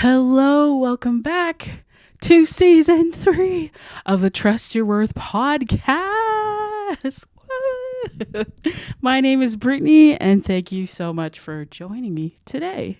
Hello, welcome back to season 3 of the Trust Your Worth podcast. Woo! My name is Brittany, and thank you so much for joining me today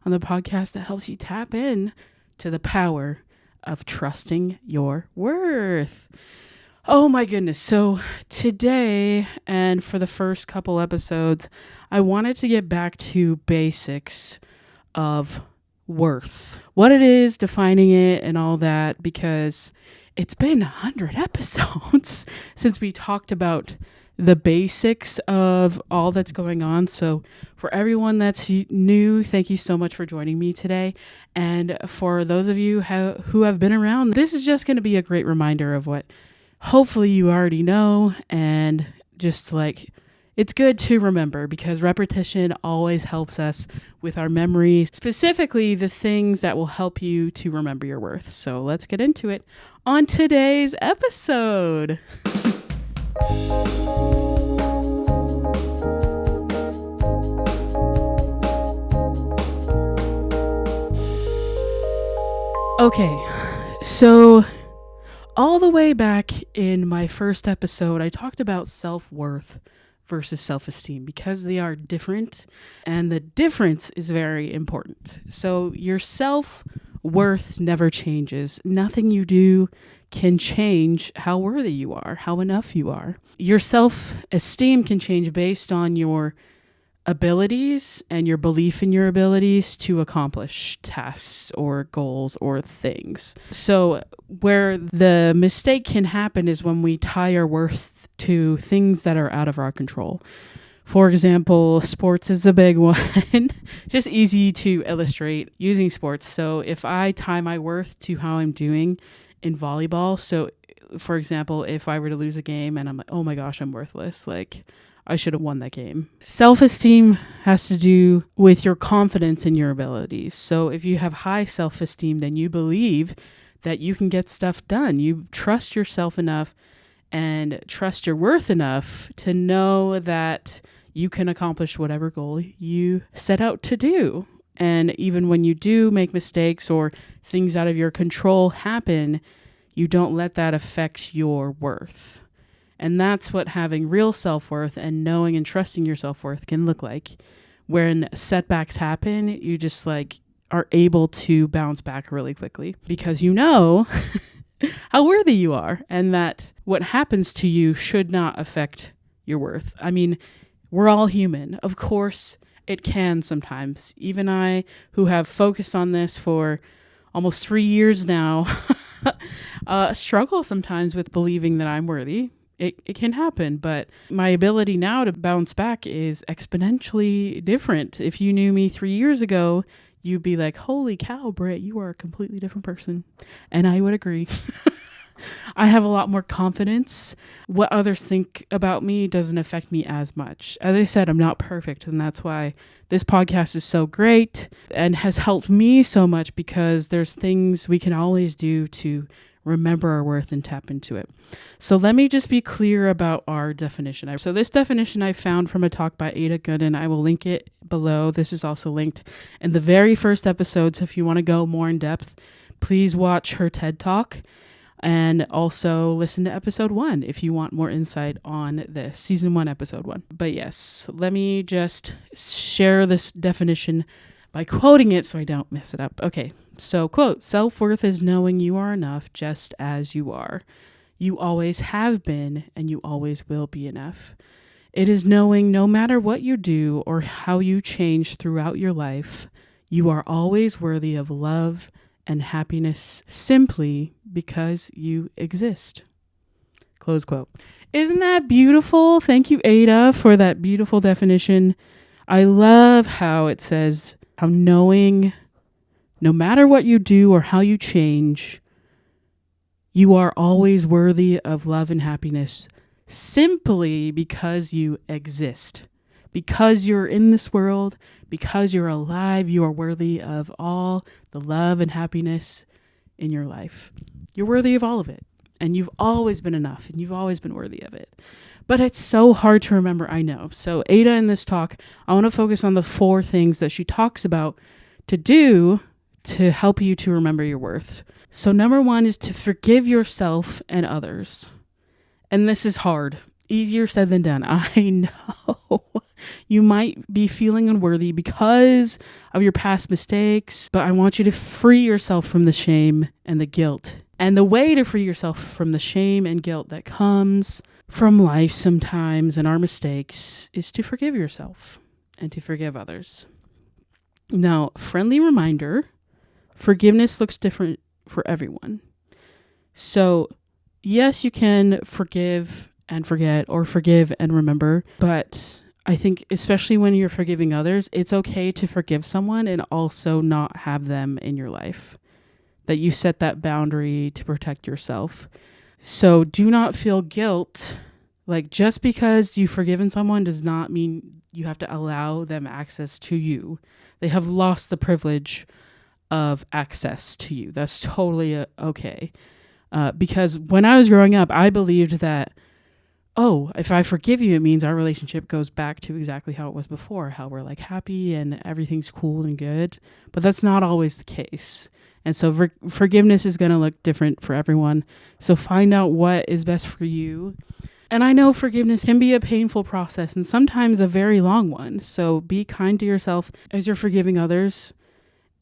on the podcast that helps you tap in to the power of trusting your worth. Oh my goodness. So today, and for the first couple episodes, I wanted to get back to basics of worth, what it is, defining it, and all that, because it's been 100 episodes since we talked about the basics of all that's going on. So for everyone that's new, thank you so much for joining me today. And for those of you who have been around, this is just going to be a great reminder of what hopefully you already know, and just like, it's good to remember because repetition always helps us with our memory, specifically the things that will help you to remember your worth. So let's get into it on today's episode. Okay, so all the way back in my first episode, I talked about self-worth versus self-esteem because they are different, and the difference is very important. So your self-worth never changes. Nothing you do can change how worthy you are, how enough you are. Your self-esteem can change based on your abilities and your belief in your abilities to accomplish tasks or goals or things. So where the mistake can happen is when we tie our worth to things that are out of our control. For example, sports is a big one. Just easy to illustrate using sports. So if I tie my worth to how I'm doing in volleyball, so for example, if I were to lose a game and I'm like, oh my gosh, I'm worthless, like I should have won that game. Self-esteem has to do with your confidence in your abilities. So if you have high self-esteem, then you believe that you can get stuff done. You trust yourself enough and trust your worth enough to know that you can accomplish whatever goal you set out to do. And even when you do make mistakes or things out of your control happen, you don't let that affect your worth. And that's what having real self-worth and knowing and trusting your self-worth can look like. When setbacks happen, you just like are able to bounce back really quickly because you know how worthy you are and that what happens to you should not affect your worth. I mean, we're all human. Of course, it can sometimes. Even I, who have focused on this for almost 3 years now, struggle sometimes with believing that I'm worthy. It can happen, but my ability now to bounce back is exponentially different. If you knew me 3 years ago, you'd be like, holy cow, Britt, you are a completely different person. And I would agree. I have a lot more confidence. What others think about me doesn't affect me as much. As I said, I'm not perfect, and that's why this podcast is so great and has helped me so much because there's things we can always do to remember our worth and tap into it. So let me just be clear about our definition. So this definition I found from a talk by Aida Gooden. I will link it below. This is also linked in the very first episode. So if you want to go more in depth, please watch her TED Talk and also listen to episode 1 if you want more insight on this, season 1, episode 1. But yes, let me just share this definition by quoting it so I don't mess it up. Okay. So, quote, self-worth is knowing you are enough just as you are. You always have been and you always will be enough. It is knowing no matter what you do or how you change throughout your life, you are always worthy of love and happiness simply because you exist. Close quote. Isn't that beautiful? Thank you, Aida, for that beautiful definition. I love how it says how knowing no matter what you do or how you change, you are always worthy of love and happiness simply because you exist. Because you're in this world, because you're alive, you are worthy of all the love and happiness in your life. You're worthy of all of it. And you've always been enough and you've always been worthy of it. But it's so hard to remember, I know. So Aida in this talk, I want to focus on the 4 things that she talks about to do to help you to remember your worth. So number 1 is to forgive yourself and others. And this is hard. Easier said than done. I know you might be feeling unworthy because of your past mistakes, but I want you to free yourself from the shame and the guilt. And the way to free yourself from the shame and guilt that comes from life sometimes and our mistakes is to forgive yourself and to forgive others. Now, friendly reminder, forgiveness looks different for everyone. So, yes, you can forgive and forget or forgive and remember, but I think especially when you're forgiving others, it's okay to forgive someone and also not have them in your life. That you set that boundary to protect yourself. So do not feel guilt. Like just because you've forgiven someone does not mean you have to allow them access to you. They have lost the privilege of access to you. That's totally okay. Because when I was growing up, I believed that, if I forgive you, it means our relationship goes back to exactly how it was before, how we're like happy and everything's cool and good. But that's not always the case. And so forgiveness is going to look different for everyone. So find out what is best for you. And I know forgiveness can be a painful process and sometimes a very long one. So be kind to yourself as you're forgiving others.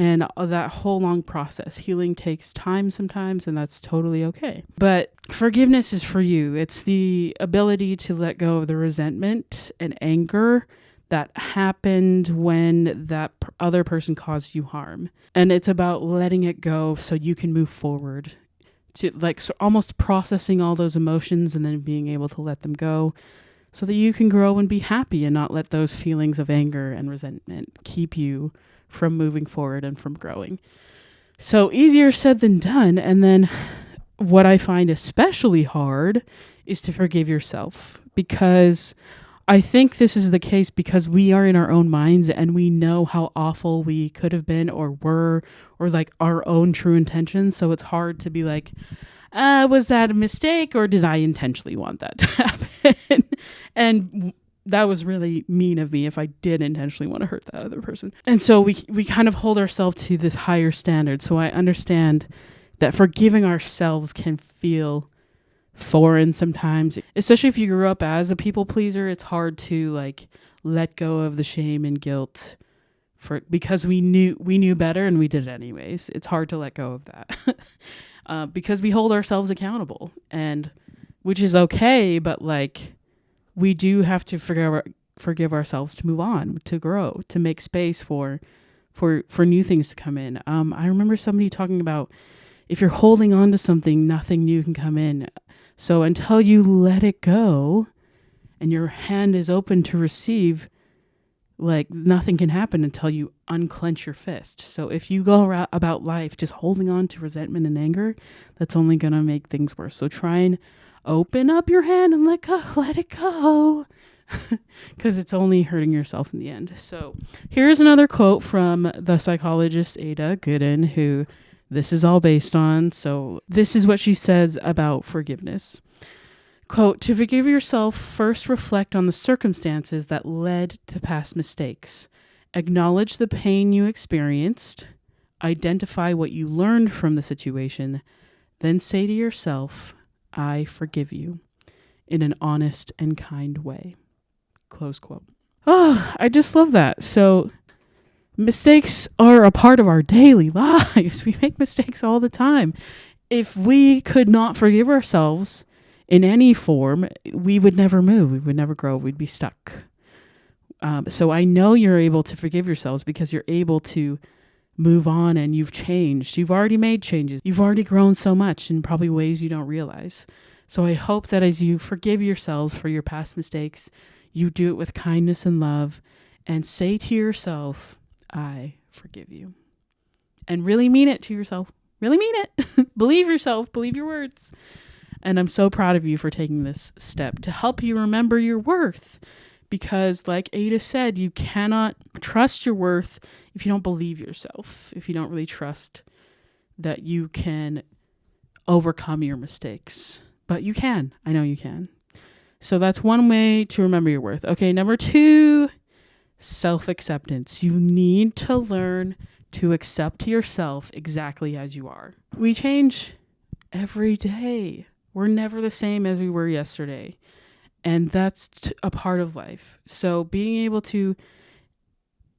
And that whole long process. Healing takes time sometimes, and that's totally okay. But forgiveness is for you. It's the ability to let go of the resentment and anger that happened when that other person caused you harm. And it's about letting it go so you can move forward. To almost processing all those emotions and then being able to let them go so that you can grow and be happy and not let those feelings of anger and resentment keep you from moving forward and from growing. So easier said than done. And then what I find especially hard is to forgive yourself, because I think this is the case because we are in our own minds and we know how awful we could have been or were, or like our own true intentions. So it's hard to be like, was that a mistake or did I intentionally want that to happen? And that was really mean of me if I did intentionally want to hurt that other person. And so we kind of hold ourselves to this higher standard. So I understand that forgiving ourselves can feel foreign sometimes, especially if you grew up as a people pleaser. It's hard to let go of the shame and guilt because we knew better and we did it anyways. It's hard to let go of that because we hold ourselves accountable, and which is okay, but we do have to forgive ourselves to move on, to grow, to make space for new things to come in. I remember somebody talking about if you're holding on to something, nothing new can come in. So until you let it go and your hand is open to receive, nothing can happen until you unclench your fist. So if you go about life just holding on to resentment and anger, that's only going to make things worse. So try and open up your hand and let it go, because it's only hurting yourself in the end. So here's another quote from the psychologist Aida Gooden, who this is all based on. So this is what she says about forgiveness. Quote, "To forgive yourself, first reflect on the circumstances that led to past mistakes. Acknowledge the pain you experienced. Identify what you learned from the situation. Then say to yourself, I forgive you, in an honest and kind way." Close quote. Oh, I just love that. So mistakes are a part of our daily lives. We make mistakes all the time. If we could not forgive ourselves in any form, we would never move. We would never grow. We'd be stuck. So I know you're able to forgive yourselves because you're able to move on and you've changed. You've already made changes. You've already grown so much in probably ways you don't realize. So I hope that as you forgive yourselves for your past mistakes, you do it with kindness and love and say to yourself, I forgive you. And really mean it to yourself. Really mean it. Believe yourself. Believe your words. And I'm so proud of you for taking this step to help you remember your worth. Because like Aida said, you cannot trust your worth if you don't believe yourself, if you don't really trust that you can overcome your mistakes. But you can. I know you can. So that's one way to remember your worth. Okay, number 2, self-acceptance. You need to learn to accept yourself exactly as you are. We change every day. We're never the same as we were yesterday. And that's a part of life. So being able to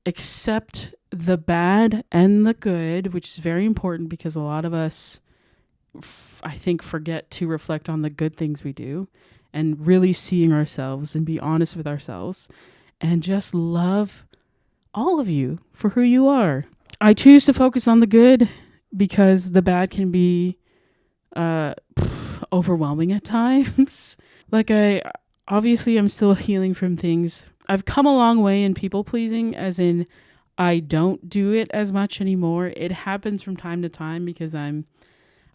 accept the bad and the good, which is very important because a lot of us, I think, forget to reflect on the good things we do and really seeing ourselves and be honest with ourselves and just love all of you for who you are. I choose to focus on the good because the bad can be overwhelming at times. Obviously I'm still healing from things. I've come a long way in people pleasing, as in I don't do it as much anymore. It happens from time to time because I'm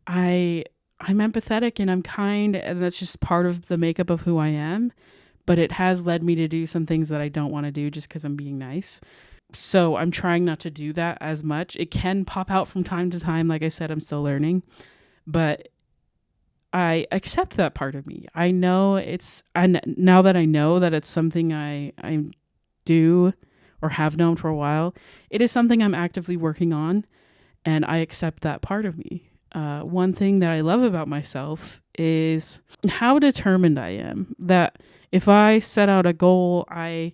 empathetic and I'm kind, and that's just part of the makeup of who I am. But it has led me to do some things that I don't want to do just because I'm being nice. So I'm trying not to do that as much. It can pop out from time to time. Like I said, I'm still learning. But I accept that part of me. I know and now that I know that it's something I do or have known for a while, it is something I'm actively working on, and I accept that part of me. One thing that I love about myself is how determined I am. That if I set out a goal, I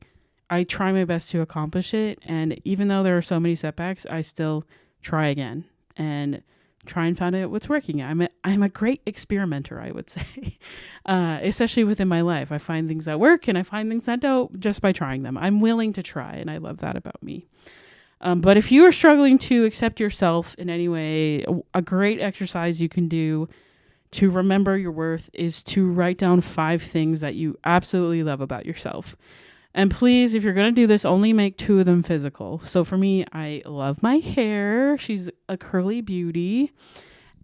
try my best to accomplish it. And even though there are so many setbacks, I still try again and try and find out what's working. I'm a great experimenter, I would say, especially within my life. I find things that work and I find things that don't just by trying them. I'm willing to try, and I love that about me. But if you are struggling to accept yourself in any way, a great exercise you can do to remember your worth is to write down 5 things that you absolutely love about yourself. And please, if you're going to do this, only make 2 of them physical. So for me, I love my hair. She's a curly beauty.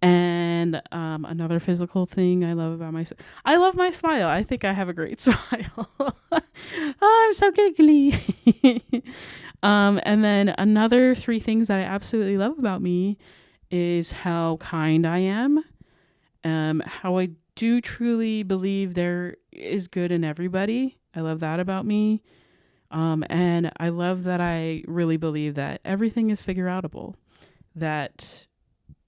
And another physical thing I love about myself, I love my smile. I think I have a great smile. Oh, I'm so giggly. And then another 3 things that I absolutely love about me is how kind I am. How I do truly believe there is good in everybody. I love that about me. And I love that I really believe that everything is figure outable, that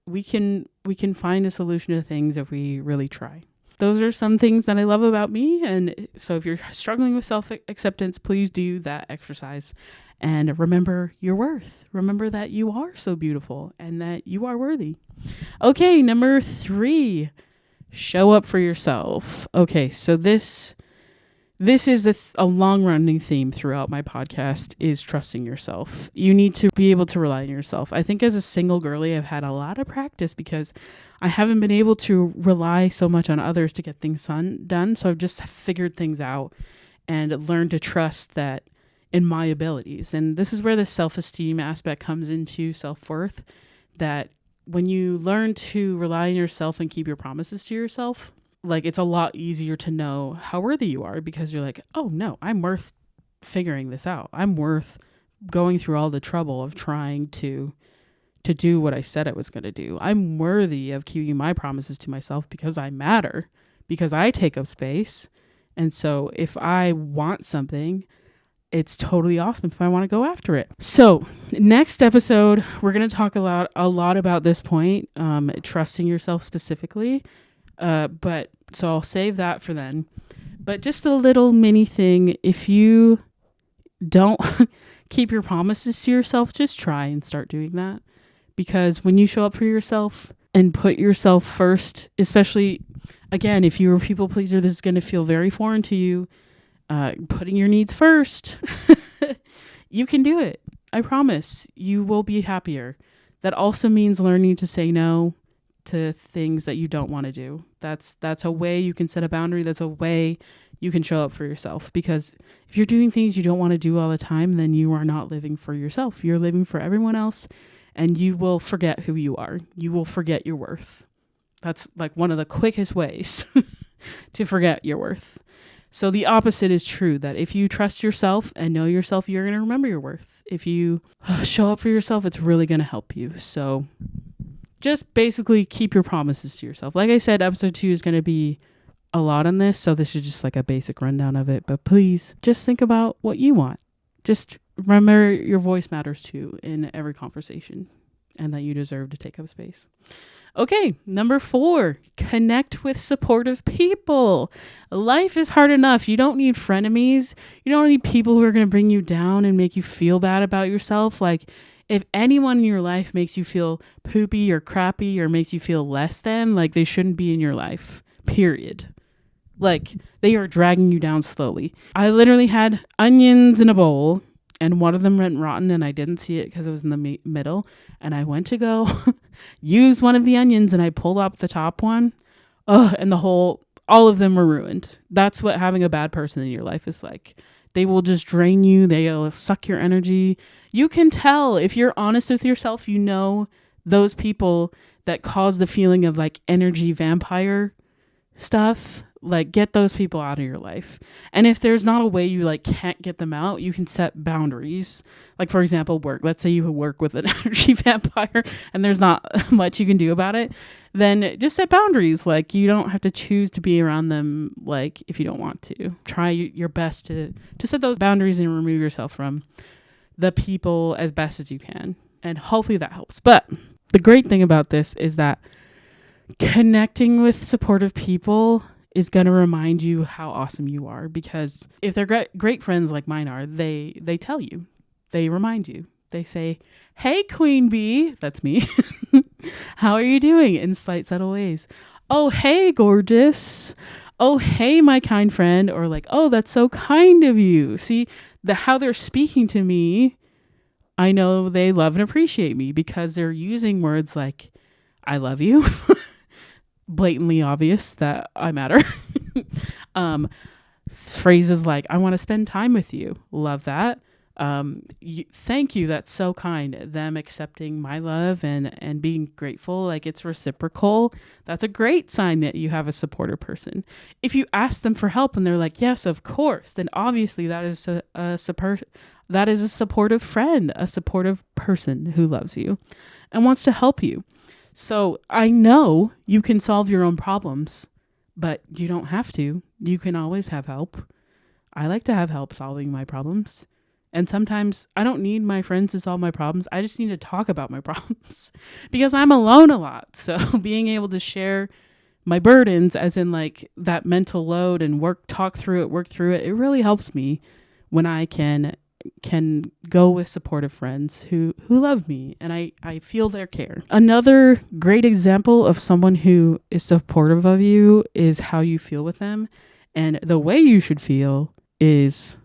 we can find a solution to things if we really try. Those are some things that I love about me. And so if you're struggling with self-acceptance, please do that exercise. And remember your worth. Remember that you are so beautiful and that you are worthy. Okay, number 3, show up for yourself. Okay, so this is a long-running theme throughout my podcast, is trusting yourself. You need to be able to rely on yourself. I think as a single girly, I've had a lot of practice because I haven't been able to rely so much on others to get things done. So I've just figured things out and learned to trust that in my abilities. And this is where the self-esteem aspect comes into self-worth, that when you learn to rely on yourself and keep your promises to yourself, like, it's a lot easier to know how worthy you are, because you're like, oh no, I'm worth figuring this out. I'm worth going through all the trouble of trying to do what I said I was going to do. I'm worthy of keeping my promises to myself because I matter, because I take up space. And so if I want something, it's totally awesome if I want to go after it. So next episode, we're going to talk a lot about this point, trusting yourself specifically. But so I'll save that for then. But just a little mini thing. If you don't keep your promises to yourself, just try and start doing that. Because when you show up for yourself and put yourself first, especially, again, if you're a people pleaser, this is going to feel very foreign to you. Putting your needs first, you can do it. I promise you will be happier. That also means learning to say no to things that you don't want to do. That's a way you can set a boundary. That's a way you can show up for yourself. Because if you're doing things you don't want to do all the time, then you are not living for yourself. You're living for everyone else, and you will forget who you are. You will forget your worth. That's like one of the quickest ways to forget your worth. So the opposite is true, that if you trust yourself and know yourself, you're going to remember your worth. If you show up for yourself, it's really going to help you. So just basically keep your promises to yourself. Like I said, episode 2 is going to be a lot on this. So this is just like a basic rundown of it. But please just think about what you want. Just remember your voice matters too in every conversation, and that you deserve to take up space. Okay, number 4, connect with supportive people. Life is hard enough. You don't need frenemies. You don't need people who are going to bring you down and make you feel bad about yourself. Like, if anyone in your life makes you feel poopy or crappy or makes you feel less than, like, they shouldn't be in your life, period. Like, they are dragging you down slowly. I literally had onions in a bowl, and one of them went rotten, and I didn't see it because it was in the middle. And I went to go use one of the onions, and I pulled up the top one. And all of them were ruined. That's what having a bad person in your life is like. They will just drain you. They'll suck your energy. You can tell if you're honest with yourself, you know those people that cause the feeling of like energy vampire stuff. Like, get those people out of your life. And if there's not a way you like can't get them out, you can set boundaries. Like, for example, work. Let's say you work with an energy vampire and there's not much you can do about it. Then just set boundaries. Like, you don't have to choose to be around them, like, if you don't want to. Try your best to set those boundaries and remove yourself from the people as best as you can. And hopefully that helps. But the great thing about this is that connecting with supportive people is going to remind you how awesome you are, because if they're great friends like mine are, they tell you, they remind you, they say, "Hey, Queen Bee," that's me. "How are you doing?" in slight, subtle ways. "Oh, hey, gorgeous." "Oh, hey, my kind friend." Or like, "Oh, that's so kind of you." See, how they're speaking to me, I know they love and appreciate me because they're using words like, "I love you." Blatantly obvious that I matter. Phrases like, "I want to spend time with you." Love that. Thank you. That's so kind. Them accepting my love and being grateful, like it's reciprocal. That's a great sign that you have a supportive person. If you ask them for help and they're like, "Yes, of course," then obviously that is a supportive friend, a supportive person who loves you and wants to help you. So I know you can solve your own problems, but you don't have to. You can always have help. I like to have help solving my problems. And sometimes I don't need my friends to solve my problems. I just need to talk about my problems because I'm alone a lot. So being able to share my burdens, as in like that mental load, and work through it, it really helps me when I can go with supportive friends who love me and I feel their care. Another great example of someone who is supportive of you is how you feel with them. And the way you should feel is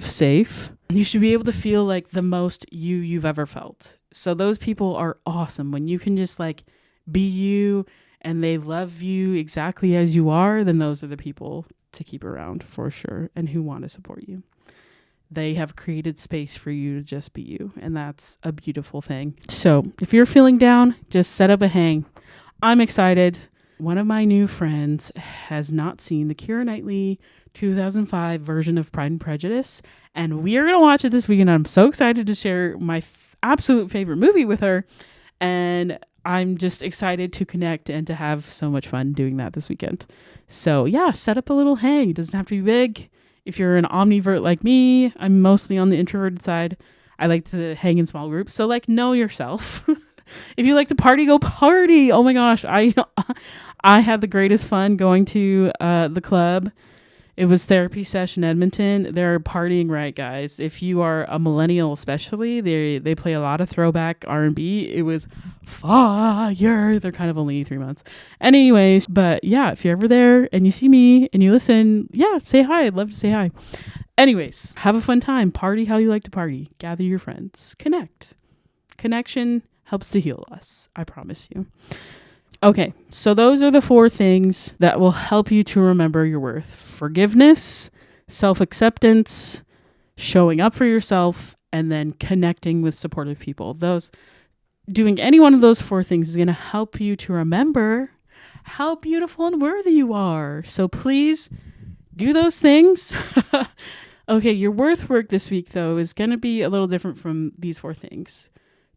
safe. You should be able to feel like the most you've ever felt. So those people are awesome when you can just like be you and they love you exactly as you are. Then those are the people to keep around for sure and who want to support you. They have created space for you to just be you. And that's a beautiful thing. So if you're feeling down, just set up a hang. I'm excited. One of my new friends has not seen the Keira Knightley 2005 version of Pride and Prejudice. And we are going to watch it this weekend. I'm so excited to share my absolute favorite movie with her. And I'm just excited to connect and to have so much fun doing that this weekend. So yeah, set up a little hang. It doesn't have to be big. If you're an omnivert like me, I'm mostly on the introverted side. I like to hang in small groups. So like, know yourself. If you like to party, go party. Oh my gosh. I had the greatest fun going to the club. It was therapy session Edmonton. They're partying right, guys. If you are a millennial especially, they play a lot of throwback R&B. It was fire. They're kind of only 3 months. Anyways, but yeah, if you're ever there and you see me and you listen, yeah, say hi. I'd love to say hi. Anyways, have a fun time. Party how you like to party. Gather your friends. Connect. Connection helps to heal us. I promise you. Okay, so those are the 4 things that will help you to remember your worth. Forgiveness, self-acceptance, showing up for yourself, and then connecting with supportive people. Doing any one of those 4 things is going to help you to remember how beautiful and worthy you are. So please do those things. Okay, your worth work this week, though, is going to be a little different from these 4 things.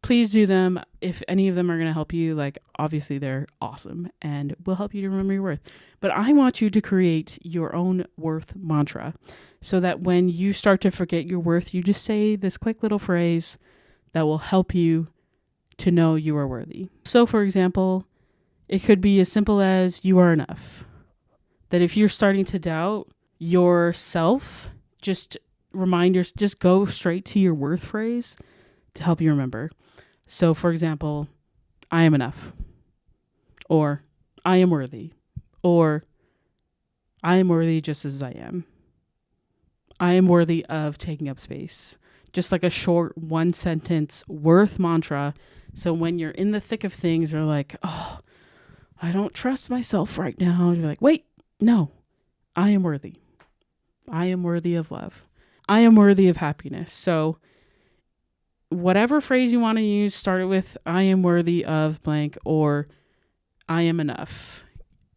please do them. If any of them are going to help you, like obviously they're awesome and will help you to remember your worth. But I want you to create your own worth mantra so that when you start to forget your worth, you just say this quick little phrase that will help you to know you are worthy. So for example, it could be as simple as you are enough. That if you're starting to doubt yourself, just just go straight to your worth phrase to help you remember. So for example, I am enough, or I am worthy, or I am worthy just as I am. I am worthy of taking up space. Just like a short 1 sentence worth mantra. So when you're in the thick of things, you're like, oh, I don't trust myself right now. You're like, wait, no, I am worthy. I am worthy of love. I am worthy of happiness. So whatever phrase you want to use, start it with I am worthy of blank or I am enough.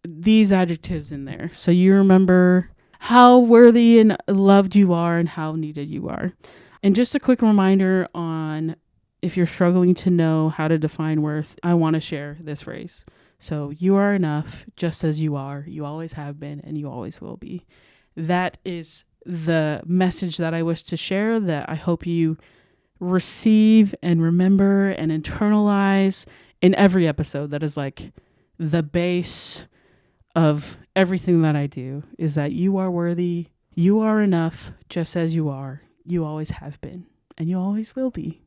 These adjectives in there. So you remember how worthy and loved you are and how needed you are. And just a quick reminder on if you're struggling to know how to define worth, I want to share this phrase. So you are enough just as you are. You always have been and you always will be. That is the message that I wish to share, that I hope you receive and remember and internalize in every episode. That is like the base of everything that I do, is that you are worthy. You are enough just as you are. You always have been and you always will be.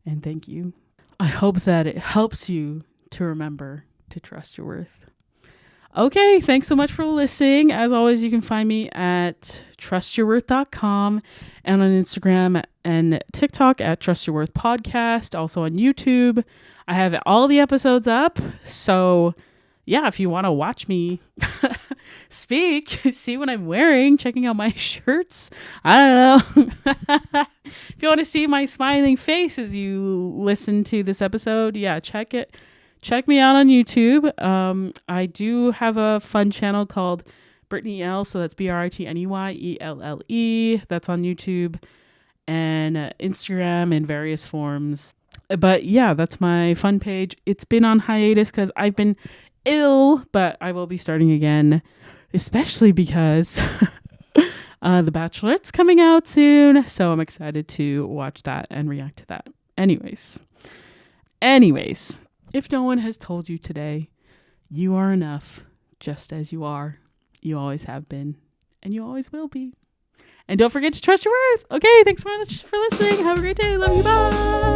And thank you. I hope that it helps you to remember to trust your worth. Okay, thanks so much for listening. As always, you can find me at trustyourworth.com and on Instagram and TikTok at Trust Your Worth Podcast. Also on YouTube. I have all the episodes up. So yeah, if you want to watch me speak, see what I'm wearing, checking out my shirts, I don't know. If you want to see my smiling face as you listen to this episode, yeah, check it. Check me out on YouTube. I do have a fun channel called Brittany L. So that's BritneyElle. That's on YouTube and Instagram in various forms. But yeah, that's my fun page. It's been on hiatus because I've been ill, but I will be starting again, especially because The Bachelorette's coming out soon. So I'm excited to watch that and react to that. Anyways. If no one has told you today, you are enough just as you are. You always have been and you always will be. And don't forget to trust your worth. Okay, thanks so much for listening. Have a great day. Love you. Bye.